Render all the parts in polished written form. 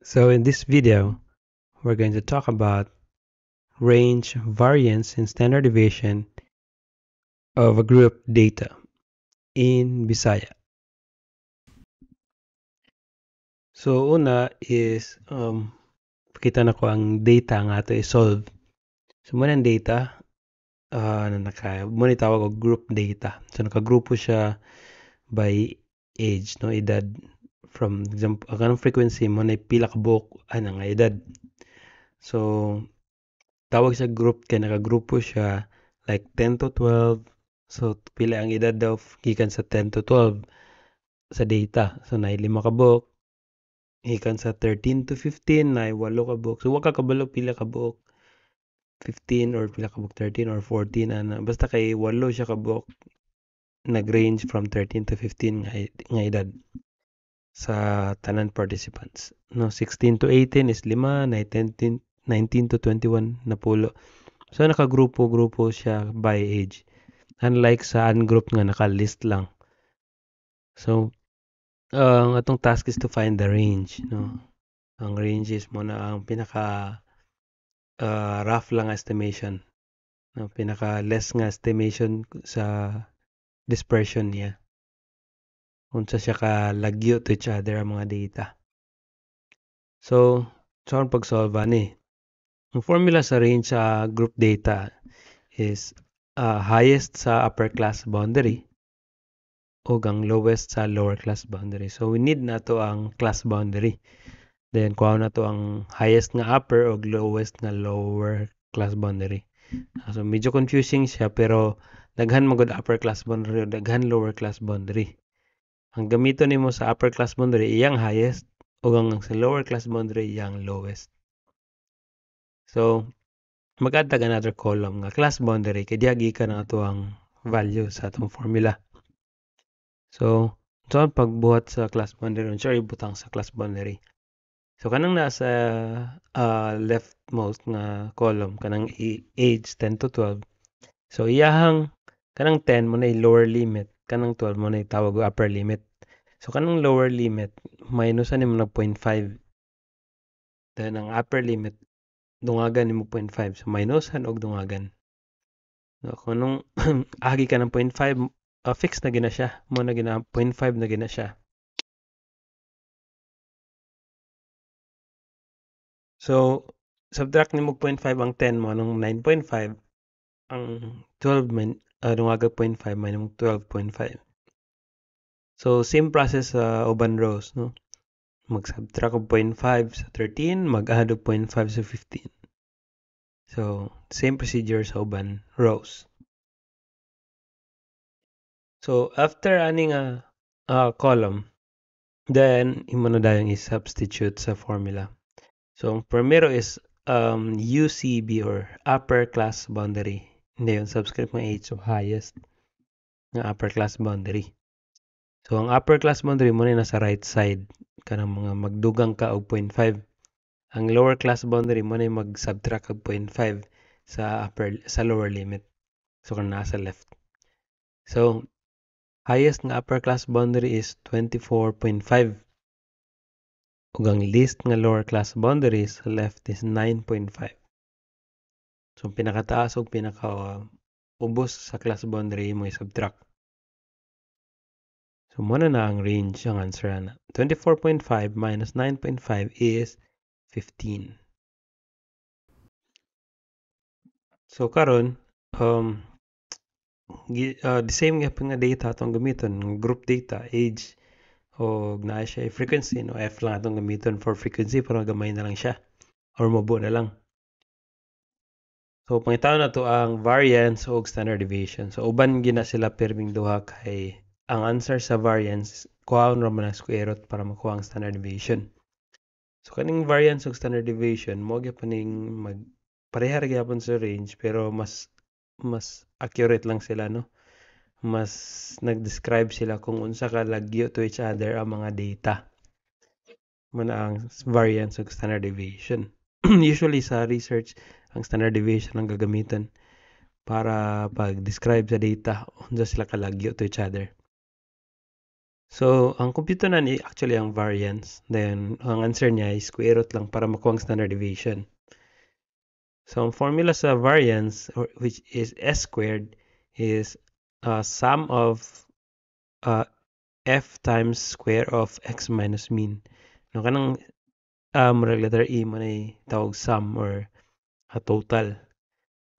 So in this video, we're going to talk about range, variance, and standard deviation of a group data in Bisaya. So una is, pakita na ko ang data nga ito i-solve. So muna ang data, muna tawag og group data. So nakagrupo siya by age, no, edad. From example, ang frequency mo na pila ka buok nga edad. So tawag sa group kay nakagrupo siya like 10 to 12. So pila ang edad daw gikan sa 10 to 12 sa data. So na 5 ka buok. Gikan sa 13 to 15 na 8 ka buok. So wa ka kabalo pila ka buok. 15 or pila ka buok, 13 or 14 ana. Basta kay 8 siya ka buok. Nag-range from 13 to 15 nga edad sa tanan participants. No, 16 to 18 is 5, 19 to 21 na pulo. So nakagrupo-grupo siya by age. Unlike sa ungroup nga naka-list lang. So ang atong task is to find the range, no. Ang range is mo na ang pinaka rough lang estimation. No, pinaka less nga estimation sa dispersion niya. Unsa siya ka lagyo to each other ang mga data. So ang pag-solve ani. Ang formula sa range sa group data is highest sa upper class boundary o ang lowest sa lower class boundary. So we need na to ang class boundary. Then kuha na to ang highest nga upper o lowest nga lower class boundary. So medyo confusing siya pero daghan magud upper class boundary o daghan lower class boundary. Ang gamiton nimo sa upper class boundary iyang highest o ang sa lower class boundary iyang lowest. So mag-add tag another column nga class boundary kay diha gikan ang ato ang value sa atong formula. So pagbuhat sa class boundary unsa ibutang sa class boundary. So kanang nasa leftmost nga column kanang age 10 to 12. So iyahang kanang 10 mo na lower limit, kanang 12 mo na tawag og upper limit. So kanang lower limit minusan nimo na 0.5. Then ang upper limit dungagan nimo 0.5. So minusan og dungagan. So kung agi ka ng 0.5, fix na gina siya. Mo na gina 0.5 na gina siya. So subtract nimo 0.5 ang 10 mo nung 9.5. Ang 12 dungaga 0.5 minus 12.5. So same process sa uban rows, no? Mag-subtract og 0.5 sa 13, mag-add og 0.5 sa 15. So same procedure sa uban rows. So after aning column, then imo na dayong i-substitute sa formula. So ang primero is UCB or upper class boundary. Hindi yung subscript ng H, so highest ng upper class boundary. So ang upper class boundary mo na nasa right side kanang mga magdugang ka og 0.5. Ang lower class boundary mo na mag-subtract og 0.5 sa lower limit. So kung nasa left. So highest nga upper class boundary is 24.5. Ug ang least nga lower class boundary sa left is 9.5. So pinakataas ug pinaka ubos sa class boundary mo i-subtract. So muna na ang range ang answer na. 24.5 minus 9.5 is 15. So karon the same nga nga data atong gamiton, group data, age o naa siya frequency, no, F lang atong gamiton for frequency pero gamay na lang siya or mubo na lang. So pangitaw na to ang variance o standard deviation. So uban gina sila perming duha kay ang answer sa variance kuhaon ra man ang square root para makuha ang standard deviation. So kaning variance ug standard deviation mo gyapon ning pareha ra gyapon sa range pero mas accurate lang sila, no. Mas nag-describe sila kung unsa ka lagyo to each other ang mga data. Muna ang variance ug standard deviation. Usually sa research ang standard deviation ang gagamitan para pag-describe sa data unsa sila kalagyo to each other. So, ang computer ni actually ang variance. Then, ang answer niya is square root lang para makuha ang standard deviation. So, ang formula sa variance, which is S squared, is sum of f times square of x minus mean. No, kanang letter E mo na tawag sum or total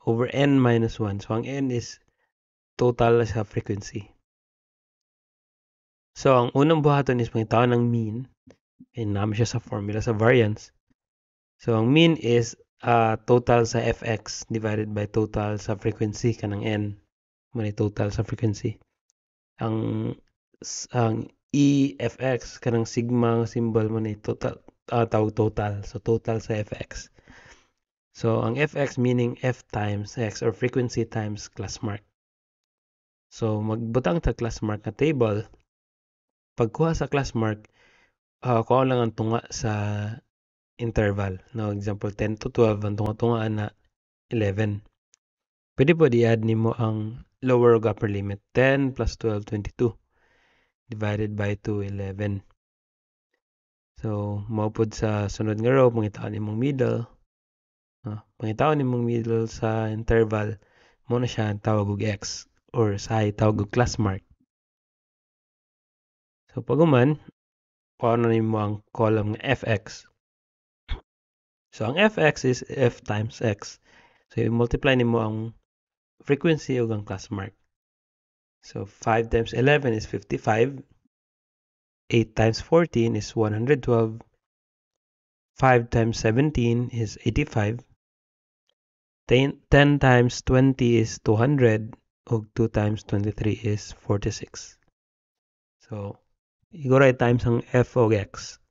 over n minus 1. So, ang n is total sa frequency. So, ang unang buhaton is pangitaon ng mean. And naman siya sa formula sa variance. So, ang mean is total sa fx divided by total sa frequency kanang n. Muna total sa frequency. Ang EFX kanang sigma symbol mo na total tawag total. So, total sa fx. So, ang fx meaning f times x or frequency times class mark. So, magbutang ta class mark na table. Pagkuha sa class mark, kuha lang ang tunga sa interval. No, example 10 to 12, ang tunga-tungaan na 11. Pwede po i-add nimo ang lower ug upper limit. 10 plus 12, 22. Divided by 2, 11. So, maupod sa sunod nga row, pangitaon nimong middle. Pangitaon nimong middle sa interval, mo na siya ang tawag og x or sa tawag og class mark. So, paguman, kuha na nimo ang column nga fx. So, ang fx is f times x. So, i-multiply nimo ang frequency ug ang class mark. So, 5 times 11 is 55. 8 times 14 is 112. 5 times 17 is 85. 10 times 20 is 200. Ug 2 times 23 is 46. So, i-write times ang f og x.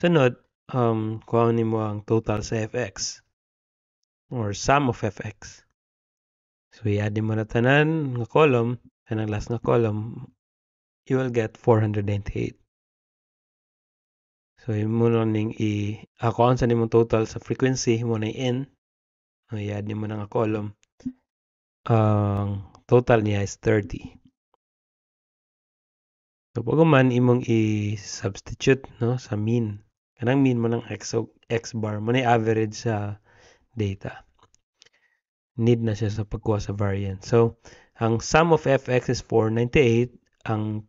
Sunod, kuha nimo ang total sa fx or sum of fx. So, i-add mo na tanan nga column, kanang last nga column, you will get 498. So, mo na ning kuhaan sa nimong total sa frequency, mo na n. I-add mo na nga column. Ang total niya is 30. So, pag imong i-substitute no, sa mean. Kanang mean mo ng x bar mo na average sa data. Need na siya sa pagkuha sa variance. So, ang sum of fx is 498. Ang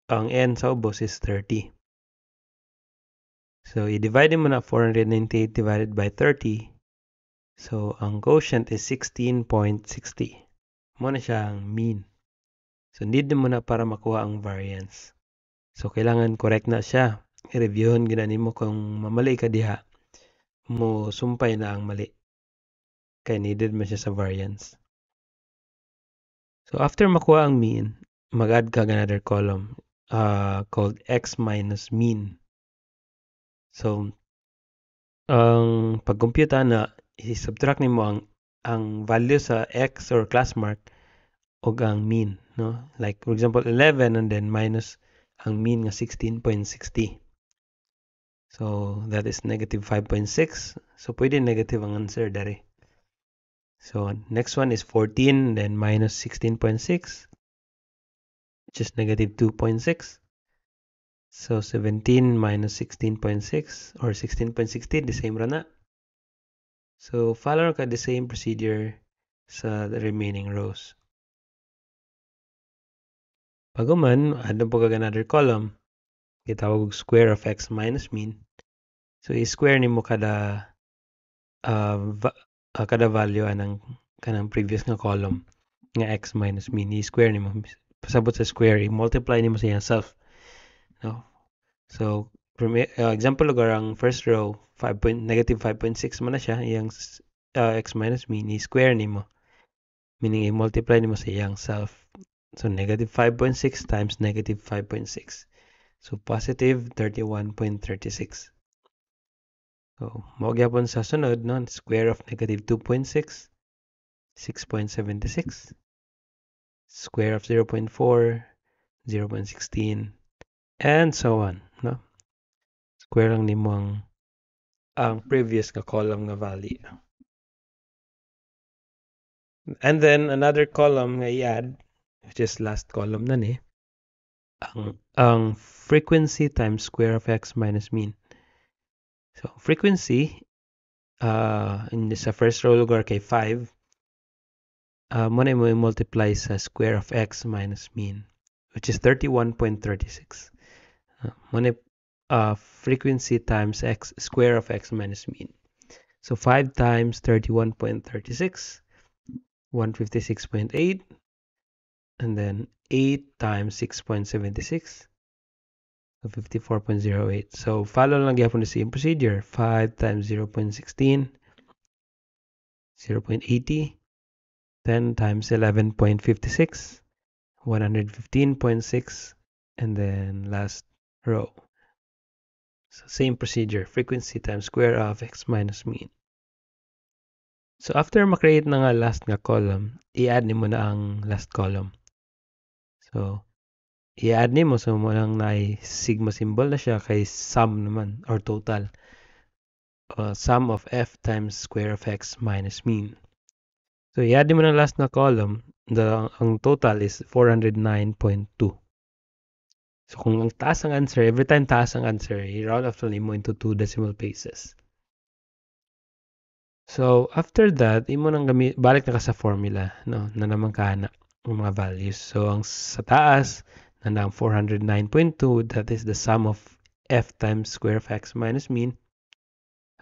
n sa ubos is 30. So, i-divide mo na 498 divided by 30. So, ang quotient is 16.60. Mo na siya ang mean. So, need mo na para makuha ang variance. So, kailangan correct na siya. I-reviewon ginani mo kung mamali ka diha. Mo sumpay na ang mali. Kaya needed mo siya sa variance. So, after makuha ang mean, mag-add ka another column called x minus mean. So, ang pag-compute na, i-subtract nimo ang value sa x or class mark o ang mean. No? Like, for example, 11 and then minus ang mean nga 16.60. So, that is negative 5.6. So, pwede negative ang answer dari. So, next one is 14, then minus 16.6, which is negative 2.6. So, 17 minus 16.6 or 16.60, the same rana. So, follow ka the same procedure sa the remaining rows. Paguman, add po ka another column. Gitawag square of x minus mean. So, i-square ni mo kada value anang kanang previous nga column nga x minus mean. I-square ni mo. Pasabot sa square, i-multiply ni mo sa self. No? So, example lugar ang first row, negative 5.6 mo na siya. Yung x minus mean, i-square ni mo. Meaning, i-multiply ni mo sa iyang self. So, negative 5.6 times negative 5.6. So, positive 31.36. So, maugyapon sa sunod, no? Square of negative 2.6, 6.76. Square of 0.4, 0.16, and so on. No? Square lang nimo ang previous nga column nga value. And then, another column nga i-add, which is last column na ni. ang frequency times square of x minus mean. So, frequency, sa first row lugar kay 5, muna mo i-multiply sa square of x minus mean, which is 31.36. Muna frequency times x square of x minus mean. So 5 times 31.36, 156.8, and then 8 times 6.76, so 54.08. So follow lang gyapon the same procedure. 5 times 0.16, 0.80, 10 times 11.56, 115.6, and then last row. So same procedure, frequency times square of x minus mean. So after makreate na nga last nga column, i-add nimo na ang last column. So i-add nimo, so mo lang na sigma symbol na siya kay sum naman or total. Sum of f times square of x minus mean. So i-add mo na last na column, ang total is 409.2. So kung ang taas ang answer, every time taas ang answer, i-round off mo into 2 decimal places. So after that, imo nang balik na ka sa formula, no, na naman kana ang mga values. So ang sa taas na nang 409.2, that is the sum of f times square of x minus mean.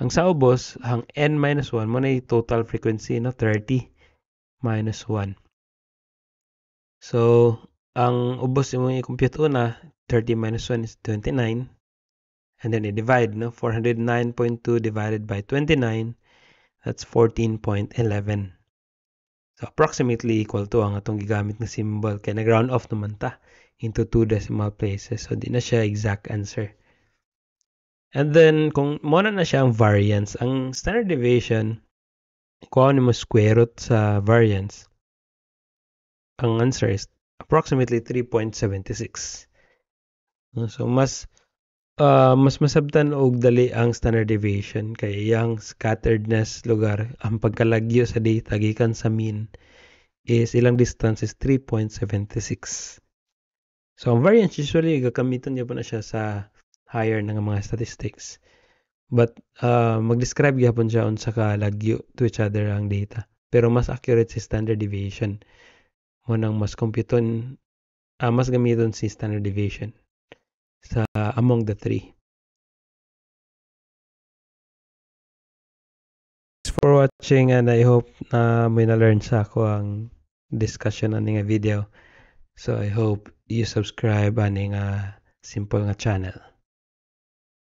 Ang sa ubos, ang n minus 1 mo na yung total frequency, no, 30 minus 1. So ang ubos mo i-compute una, 30 minus 1 is 29. And then i-divide, no, 409.2 divided by 29, that's 14.11. So approximately equal to ang atong gigamit na symbol. Kaya nag-round off naman ta into 2 decimal places. So di na siya exact answer. And then kung muna na siya ang variance, ang standard deviation, kung ano mo square root sa variance, ang answer is approximately 3.76. So mas masabtan og dali ang standard deviation kay yang scatteredness lugar, ang pagkalagyo sa data gikan sa mean is ilang distance is 3.76. So ang variance usually gagamiton niya pa na siya sa higher nga mga statistics. But mag-describe gyapon siya unsa ka lagyo to each other ang data. Pero mas accurate si standard deviation. Mo nang mas computon, mas gamiton si standard deviation sa among the three. Thanks for watching, and I hope na may na-learn sa ako ang discussion ani nga video. So I hope you subscribe ani nga simple nga channel.